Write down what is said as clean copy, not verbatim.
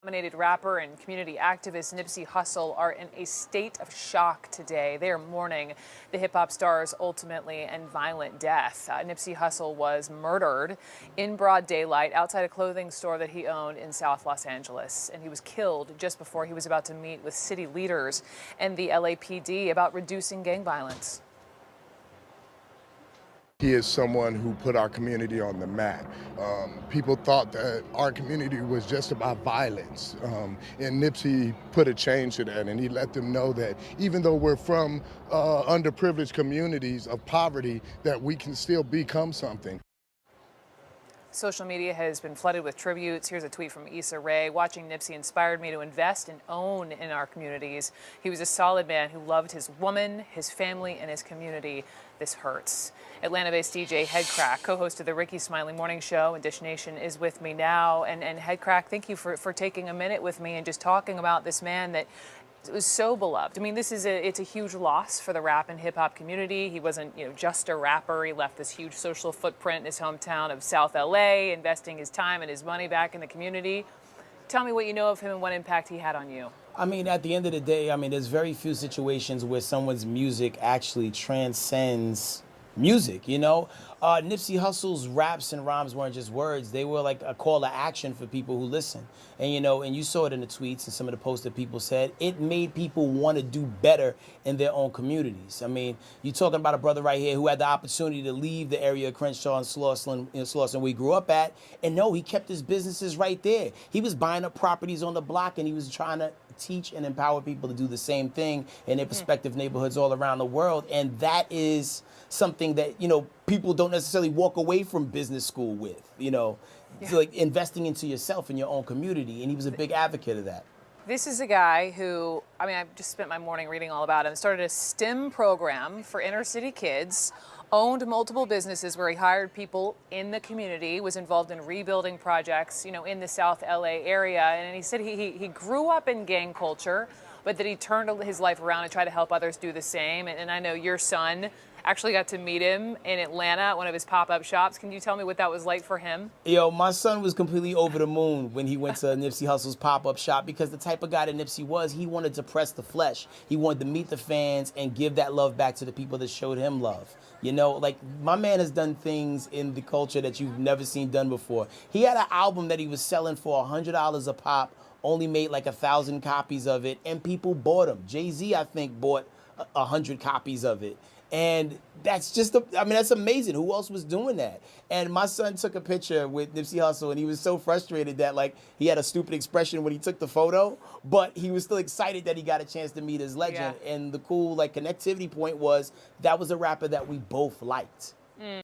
Nominated rapper and community activist Nipsey Hussle are in a state of shock today. They are mourning the hip-hop star's ultimately and violent death. Nipsey Hussle was murdered in broad daylight outside a clothing store that he owned in South Los Angeles. And he was killed just before he was about to meet with city leaders and the LAPD about reducing gang violence. He is someone who put our community on the map. People thought that our community was just about violence, and Nipsey put a change to that, and he let them know that even though we're from underprivileged communities of poverty, that we can still become something. Social media has been flooded with tributes. Here's a tweet from Issa Rae. Watching Nipsey inspired me to invest and own in our communities. He was a solid man who loved his woman, his family, and his community. This hurts. Atlanta-based DJ Headcrack, co-host of the Ricky Smiley Morning Show and Dish Nation, is with me now. And Headcrack, thank you for taking a minute with me and just talking about this man that was so beloved. I mean, it's a huge loss for the rap and hip hop community. He wasn't, just a rapper. He left this huge social footprint in his hometown of South LA, investing his time and his money back in the community. Tell me what you know of him and what impact he had on you. I mean, at the end of the day, there's very few situations where someone's music actually transcends music, Nipsey Hussle's raps and rhymes weren't just words. They were like a call to action for people who listen. And, and you saw it in the tweets and some of the posts that people said. It made people want to do better in their own communities. I mean, you're talking about a brother right here who had the opportunity to leave the area of Crenshaw and Slauson we grew up at. And no, he kept his businesses right there. He was buying up properties on the block, and he was trying to teach and empower people to do the same thing in their respective neighborhoods all around the world. And that is something that, people don't necessarily walk away from business school with, So like investing into yourself and your own community. And he was a big advocate of that. This is a guy who, I just spent my morning reading all about him, started a STEM program for inner city kids, owned multiple businesses where he hired people in the community, was involved in rebuilding projects, in the South LA area. And he said he grew up in gang culture, but that he turned his life around and tried to help others do the same. And I know your son actually got to meet him in Atlanta at one of his pop-up shops. Can you tell me what that was like for him? My son was completely over the moon when he went to Nipsey Hussle's pop-up shop, because the type of guy that Nipsey was, he wanted to press the flesh. He wanted to meet the fans and give that love back to the people that showed him love. Like my man has done things in the culture that you've never seen done before. He had an album that he was selling for $100 a pop, only made like 1,000 copies of it, and people bought them. Jay-Z, I think, bought 100 copies of it. And that's just, that's amazing. Who else was doing that? And my son took a picture with Nipsey Hussle, and he was so frustrated that, he had a stupid expression when he took the photo, but he was still excited that he got a chance to meet his legend. Yeah. And the cool, connectivity point was that was a rapper that we both liked.